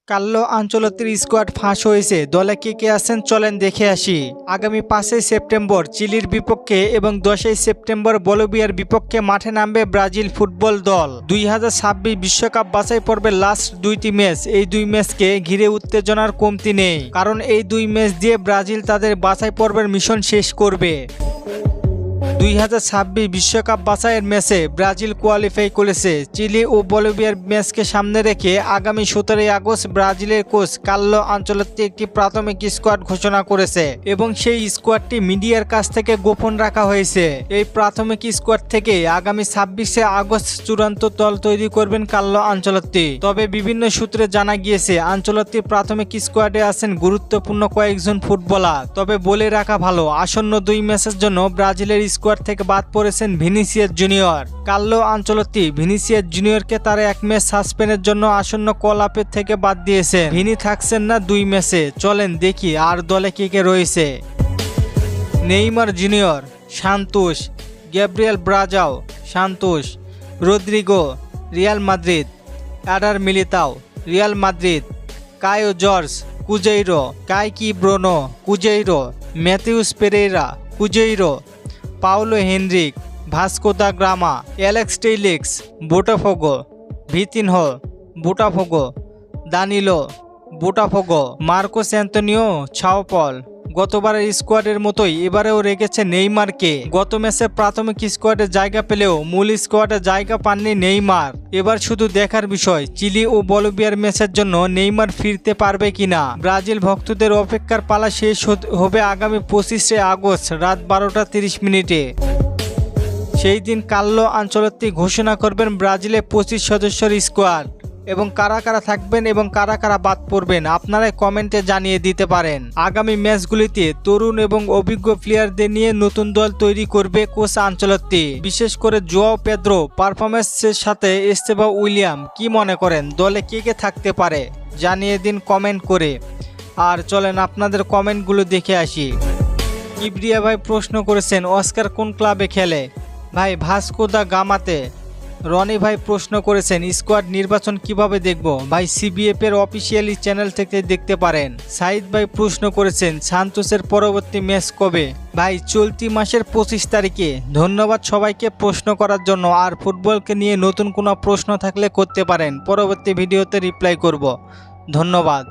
Carlo আনচেলত্তির squad ফাঁস হয়েছে। দলে কে কে আছেন চলেন দেখে আসি। আগামী 5ই সেপ্টেম্বর চিলির বিপক্ষে এবং 10ই সেপ্টেম্বর বলিভিয়ার বিপক্ষে মাঠে নামবে ব্রাজিল ফুটবল দল। 2026 বিশ্বকাপ বাছাই পর্বের লাস্ট দুইটি ম্যাচ, এই দুই ম্যাচকে ঘিরে উত্তেজনার কমতি নেই, কারণ এই দুই ম্যাচ দিয়ে ব্রাজিল তাদের বাছাই পর্বের মিশন শেষ করবে। 2026 বিশ্বকাপ বাছাইয়ের ম্যাচে ব্রাজিল কোয়ালিফাই করেছে। চিলি ও বলিভিয়ার ম্যাচকে সামনে রেখে আগামী 17 আগস্ট ব্রাজিলের কোচ কার্লো আনচেলত্তি একটি প্রাথমিক স্কোয়াড ঘোষণা করেছে এবং সেই স্কোয়াডটি মিডিয়ার কাছ থেকে গোপন রাখা হয়েছে। এই প্রাথমিক স্কোয়াড থেকে আগামী 26 আগস্ট চূড়ান্ত দল তৈরি করবেন কার্লো আনচেলত্তি। তবে বিভিন্ন সূত্রে জানা গিয়েছে আনচেলত্তির প্রাথমিক স্কোয়াডে আছেন গুরুত্বপূর্ণ কয়েকজন ফুটবলার। তবে বলে রাখা ভালো, আসন্ন দুই ম্যাচের জন্য ব্রাজিলের স্কোয়াড থেকে বাদ পড়েছেন Vinicius Junior. Carlo Ancelotti Vinicius জুনিয়রকে তার এক ম্যাচ সাসপেন্ডের জন্য আসন্ন কল আপের থেকে বাদ দিয়েছেন। ভিনি থাকছেন না দুই ম্যাচে। চলেন দেখি আর দলে কে কে রয়েছে। Neymar Junior, Santos, Gabriel Brazao, Santos, Rodrygo, Real Madrid, Eder Militao, Real Madrid, Caio Jorge, Cruzeiro, Kaiki Bruno, Cruzeiro, Matheus Pereira, Cruzeiro, Paulo Henrique, Vasco da Gama, Alex Telles, Botafogo, Vitinho, Botafogo, Danilo, Botafogo, Marcos Antonio, Sao Paulo. গতবারের স্কোয়াডের মতোই এবারেও রেখেছে নেইমারকে। গত ম্যাচে প্রাথমিক স্কোয়াডে জায়গা পেলেও মূল স্কোয়াডে জায়গা পাননি নেইমার। এবার শুধু দেখার বিষয় চিলি ও বলিভিয়ার ম্যাচের জন্য নেইমার ফিরতে পারবে কিনা। ব্রাজিল ভক্তদের অপেক্ষার পালা শেষ হবে আগামী 25 আগস্ট রাত 12টা 30 মিনিটে। সেই দিন কার্লো আনচেলত্তি ঘোষণা করবেন ব্রাজিলের 25 সদস্যের স্কোয়াড এবং কারা কারা থাকবেন এবং কারা কারা বাদ পড়বেন আপনারা কমেন্টে জানিয়ে দিতে পারেন। আগামী ম্যাচগুলিতে তরুণ এবং অভিজ্ঞ প্লেয়ারদের নিয়ে নতুন দল তৈরি করবে কোচ আনচেলত্তি। বিশেষ করে জোয়াও পেদ্রো পারফরমেন্সের সাথে এস্তেভাও উইলিয়ান কি মনে করেন দলে কে কে থাকতে পারে জানিয়ে দিন কমেন্ট করে। আর চলেন আপনাদের কমেন্টগুলো দেখে আসি। কিবরিয়া ভাই প্রশ্ন করেছেন অস্কার কোন ক্লাবে খেলে? ভাই ভাস্কো দা গামাতে। রনি ভাই প্রশ্ন করেছেন স্কোয়াড নির্বাচন কিভাবে দেখব? ভাই সিবিএফ এর অফিসিয়ালি চ্যানেল থেকে দেখতে পারেন। সাইদ ভাই প্রশ্ন করেছেন সান্তোসের পরবর্তী ম্যাচ কবে? ভাই চলতি মাসের 25 তারিখে। ধন্যবাদ সবাইকে প্রশ্ন করার জন্য। আর ফুটবলকে নিয়ে নতুন কোনো প্রশ্ন থাকলে করতে পারেন, পরবর্তী ভিডিওতে রিপ্লাই করব। ধন্যবাদ।